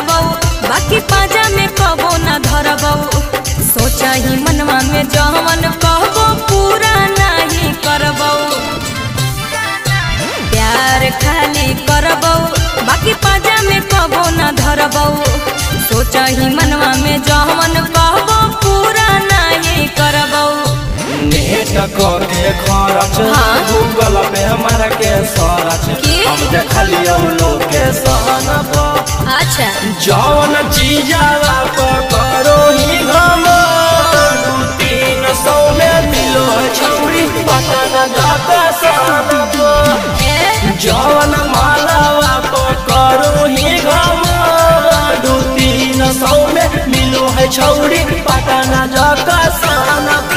करबौ बाकी पाजा में कबो न धरबौ। सोचा ही मनवा में जवन कहबो पूरा नहीं करबौ। प्यार खाली करबौ बाकी पाजा में कबो न धरबौ। सोचा ही मनवा में जवन कहबो पूरा नहीं करबौ। नेट के खर्च गूगल पे हमारा के सरच हम देखलियो लोकेशन पर। अच्छा जौन चीज़वा करो ही हम 200-300 में मिलो छौरी पटना जाता सन पर। जौन मालावा करो ही हम 200-300 में मिलो है छौरी पटना जाता सन पर।